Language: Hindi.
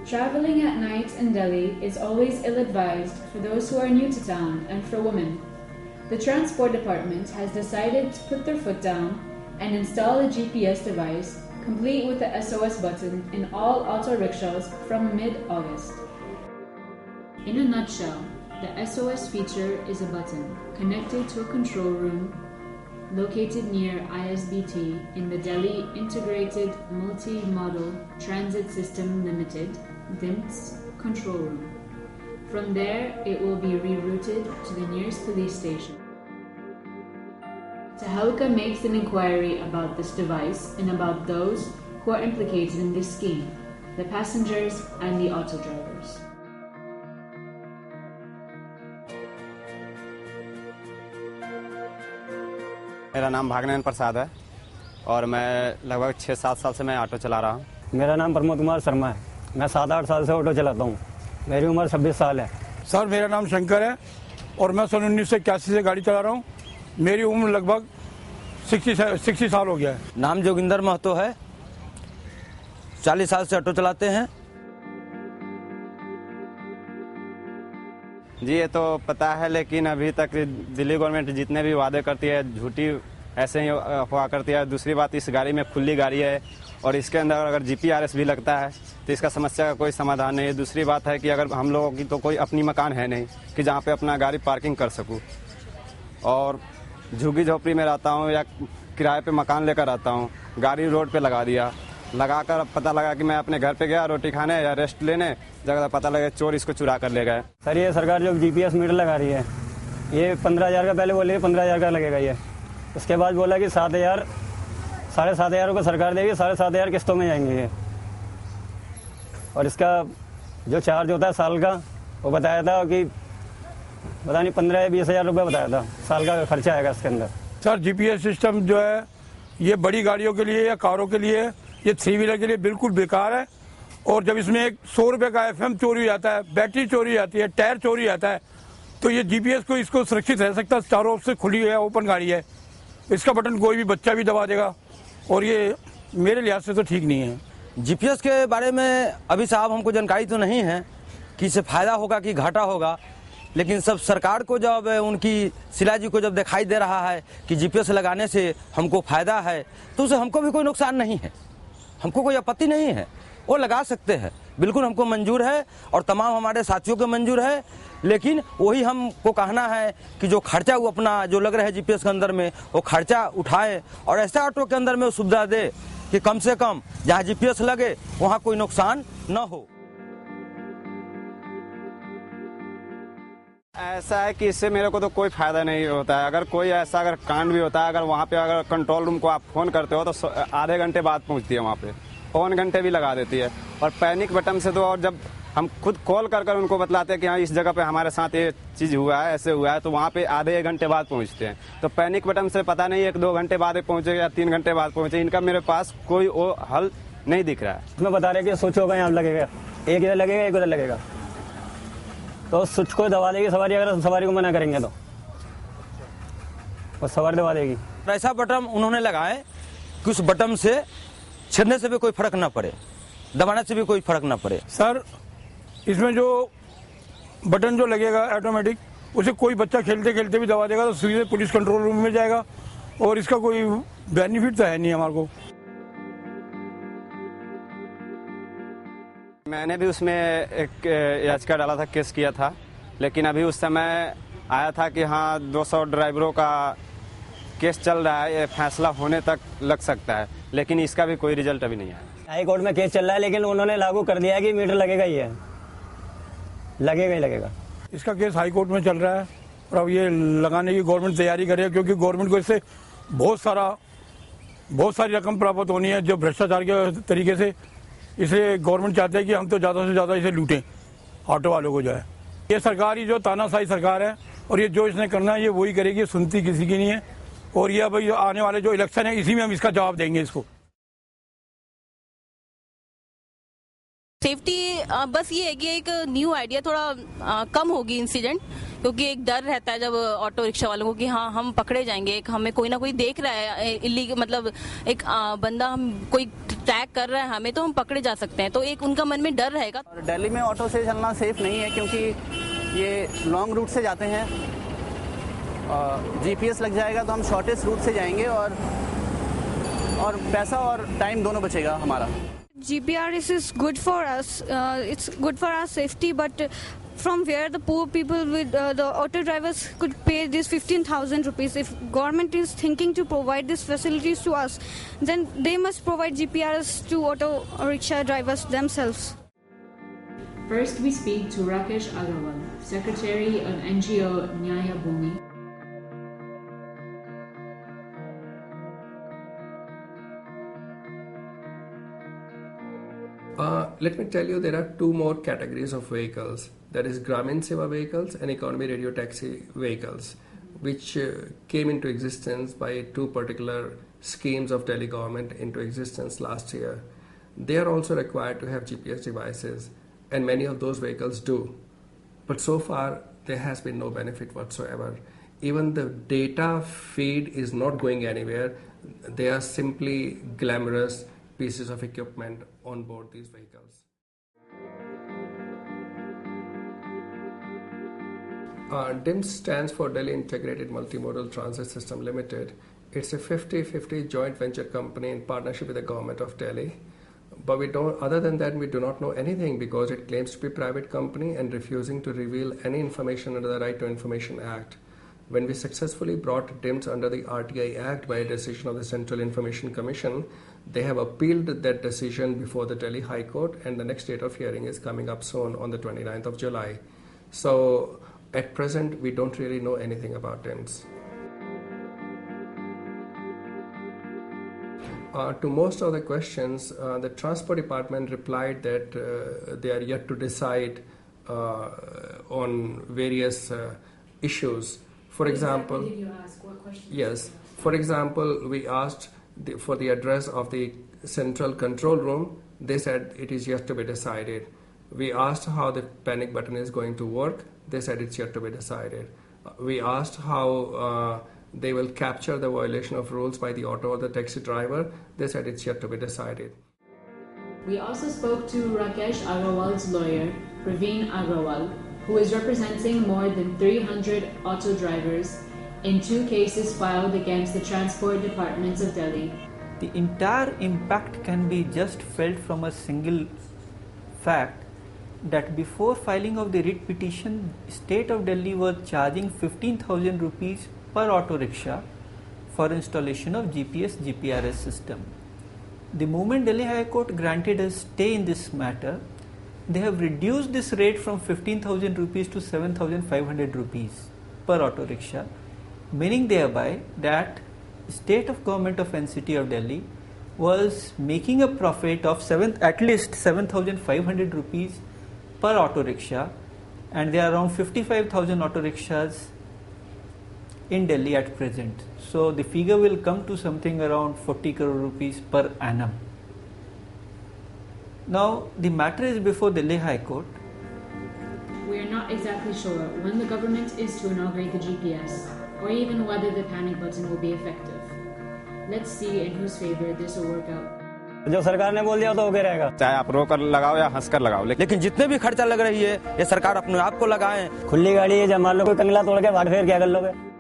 Traveling at night in Delhi is always ill-advised for those who are new to town and for women. The Transport Department has decided to put their foot down and install a GPS device complete with the SOS button in all auto rickshaws from mid-August. In a nutshell, the SOS feature is a button connected to a control room located near ISBT in the Delhi Integrated Multi-Modal Transit System Limited (DIMTS) control room. From there, it will be rerouted to the nearest police station. Tahalka makes an inquiry about this device and about those who are implicated in this scheme, the passengers and the auto drivers. मेरा नाम भागनयन प्रसाद है और मैं लगभग 6-7 साल से मैं ऑटो चला रहा हूँ। मेरा नाम प्रमोद कुमार शर्मा है। मैं 7-8 साल से ऑटो चलाता हूँ। मेरी उम्र 26 साल है। सर मेरा नाम शंकर है और मैं सन 1981 से गाड़ी चला रहा हूँ। मेरी उम्र लगभग 60 साल हो गया है। नाम जोगिंदर महतो है। 40 साल से ऑटो चलाते हैं। जी ये तो पता है, लेकिन अभी तक दिल्ली गवर्नमेंट जितने भी वादे करती है झूठी ऐसे ही अफवाह करती है। दूसरी बात, इस गाड़ी में खुली गाड़ी है और इसके अंदर अगर GPRS भी लगता है तो इसका समस्या का कोई समाधान नहीं है। दूसरी बात है कि अगर हम लोगों की तो कोई अपनी मकान है नहीं कि जहाँ पे अपना गाड़ी पार्किंग कर सकूँ, और झुग्गी झोपड़ी में रहता हूँ या किराए पे मकान लेकर रहता हूँ। गाड़ी रोड पे लगा दिया, लगाकर पता लगा कि मैं अपने घर पे गया रोटी खाने या रेस्ट लेने, जगह पता लगा चोर इसको चुरा कर ले गए। सर ये सरकार जो GPS मीटर लगा रही है, ये 15,000 का पहले बोले 15,000 का लगेगा ये। उसके बाद बोला कि 7,000 7,500 रुपये सरकार देगी, 7,500 किस्तों में जाएंगे ये। और इसका जो चार्ज होता है साल का, वो बताया था कि पता नहीं 15 या 20,000 रुपये बताया था साल का खर्चा आएगा इसके अंदर। सर GPS सिस्टम जो है ये बड़ी गाड़ियों के लिए या कारों के लिए, ये 3 व्हीलर के लिए बिल्कुल बेकार है। और जब इसमें एक 100 रुपये का FM चोरी हो जाता है, बैटरी चोरी हो जाती है, टायर चोरी हो जाता है, तो ये GPS को इसको सुरक्षित रह सकता है। चारों ओर से खुली है, ओपन गाड़ी है, इसका बटन कोई भी बच्चा भी दबा देगा और ये मेरे लिहाज से तो ठीक नहीं है। GPS के बारे में अभी साहब हमको जानकारी तो नहीं है कि इससे फायदा होगा कि घाटा होगा, लेकिन सब सरकार को जब उनकी शिला जी को जब दिखाई दे रहा है कि GPS लगाने से हमको फायदा है, तो उससे हमको भी कोई नुकसान नहीं है, हमको कोई आपत्ति नहीं है। वो लगा सकते हैं, बिल्कुल हमको मंजूर है और तमाम हमारे साथियों को मंजूर है। लेकिन वही हमको कहना है कि जो खर्चा वो अपना जो लग रहा है GPS के अंदर में, वो खर्चा उठाए और ऐसा ऑटो के अंदर में वो सुविधा दे कि कम से कम जहाँ GPS लगे वहाँ कोई नुकसान न हो। ऐसा है कि इससे मेरे को तो कोई फायदा नहीं होता है। अगर कोई ऐसा अगर कांड भी होता है, अगर वहाँ पे अगर कंट्रोल रूम को आप फोन करते हो तो आधे घंटे बाद पहुँचती है, वहाँ पे पौन घंटे भी लगा देती है। और पैनिक बटन से तो, और जब हम खुद कॉल कर उनको बतलाते हैं कि हाँ इस जगह पे हमारे साथ ये चीज़ हुआ है, ऐसे हुआ है, तो वहाँ पे आधे 1 घंटे बाद पहुँचते हैं। तो पैनिक बटन से पता नहीं 1-2 घंटे बाद पहुँचे या 3 घंटे बाद पहुँचे, इनका मेरे पास कोई वो हल नहीं दिख रहा है। इसमें बता रहे कि स्विच होगा यहाँ लगेगा, एक इधर लगेगा एक उधर लगेगा, तो स्विच को दबा देगी सवारी, अगर सवारी को मना करेंगे तो सवारी दबा देगी। ऐसा बटन उन्होंने लगाए कि उस बटन से छेड़ने से भी कोई फर्क ना पड़े, दबाने से भी कोई फर्क ना पड़े। सर इसमें जो बटन जो लगेगा ऑटोमेटिक, उसे कोई बच्चा खेलते खेलते भी दबा देगा तो सीधे पुलिस कंट्रोल रूम में जाएगा और इसका कोई बेनिफिट तो है नहीं हमारे को। मैंने भी उसमें एक याचिका डाला था, केस किया था, लेकिन अभी उस समय आया था कि हाँ 200 ड्राइवरों का केस चल रहा है, ये फैसला होने तक लग सकता है, लेकिन इसका भी कोई रिजल्ट अभी नहीं है। हाई कोर्ट में केस चल रहा है, लेकिन उन्होंने लागू कर दिया है कि मीटर लगेगा ही है, लगेगा ही लगेगा। इसका केस हाई कोर्ट में चल रहा है और अब ये लगाने की गवर्नमेंट तैयारी कर रही है, क्योंकि गवर्नमेंट को इससे बहुत सारी रकम प्राप्त होनी है जो भ्रष्टाचार के तरीके से। इसे गवर्नमेंट चाहते हैं कि हम तो ज़्यादा से ज़्यादा इसे लूटें, ऑटो वालों को जो है। ये सरकार ही जो तानाशाही सरकार है और ये जो इसने करना है ये वही करेगी, सुनती किसी की नहीं है। और ये भाई आने वाले जो इलेक्शन है इसी में हम इसका जवाब देंगे इसको। सेफ्टी बस ये है कि एक न्यू आइडिया थोड़ा कम होगी इंसिडेंट, क्योंकि एक डर रहता है जब ऑटो रिक्शा वालों को कि हाँ हम पकड़े जाएंगे, एक हमें कोई ना कोई देख रहा है इलीगल, मतलब एक बंदा हम कोई ट्रैक कर रहा है हमें, तो हम पकड़े जा सकते हैं, तो एक उनका मन में डर रहेगा। और दिल्ली में ऑटो से चलना सेफ नहीं है क्योंकि ये लॉन्ग रूट से जाते हैं, जीपीएस लग जाएगा तो हम शॉर्टेस्ट रूट से जाएंगे और पैसा और टाइम दोनों बचेगा हमारा। GPRS is good for us. It's good for our safety, but from where the poor people with the auto drivers could pay this 15,000 rupees. If government is thinking to provide these facilities to us, then they must provide GPRS to auto rickshaw drivers themselves. First, we speak to Rakesh Agarwal, Secretary of NGO Nyaya Bhumi. Let me tell you, there are two more categories of vehicles. That is Gramin Seva vehicles and Economy Radio Taxi vehicles, which came into existence by two particular schemes of Delhi government into existence last year. They are also required to have GPS devices, and many of those vehicles do. But so far, there has been no benefit whatsoever. Even the data feed is not going anywhere. They are simply glamorous pieces of equipment on board these vehicles. DIMS stands for Delhi Integrated Multimodal Transit System Limited. It's a 50-50 joint venture company in partnership with the government of Delhi. But other than that, we do not know anything because it claims to be a private company and refusing to reveal any information under the Right to Information Act. When we successfully brought DIMS under the RTI Act by a decision of the Central Information Commission, they have appealed that decision before the Delhi High Court, and the next date of hearing is coming up soon on the 29th of July. So at present, we don't really know anything about DIMS. To most of the questions, the Transport Department replied that they are yet to decide on various issues. For example, What did you ask? What questions? yes. For example, we asked for the address of the central control room. They said it is yet to be decided. We asked how the panic button is going to work. They said it's yet to be decided. We asked how they will capture the violation of rules by the auto or the taxi driver. They said it's yet to be decided. We also spoke to Rakesh Agarwal's lawyer, Praveen Agrawal, who is representing more than 300 auto drivers in 2 cases filed against the transport departments of Delhi. The entire impact can be just felt from a single fact that before filing of the writ petition, State of Delhi was charging 15,000 rupees per auto rickshaw for installation of GPS/GPRS system. The moment Delhi High Court granted a stay in this matter, they have reduced this rate from 15,000 rupees to 7,500 rupees per auto rickshaw, meaning thereby that state of government of NCT of Delhi was making a profit of at least 7,500 rupees per auto rickshaw, and there are around 55,000 auto rickshaws in Delhi at present. So the figure will come to something around 40 crore rupees per annum. Now the matter is before Delhi High Court. We are not exactly sure when the government is to inaugurate the GPS, or even whether the panic button will be effective. Let's see in whose favor this will work out. जो सरकार ने बोल दिया तो होके रहेगा, चाहे आप रो कर लगाओ या हंस कर लगाओ, लेकिन जितने भी खर्चा लग रही है ये सरकार अपने आप को लगाए। खुली गाड़ी है, जब मान लो कोई कंगला तोड़ के भाग फेर क्या कर लोगे।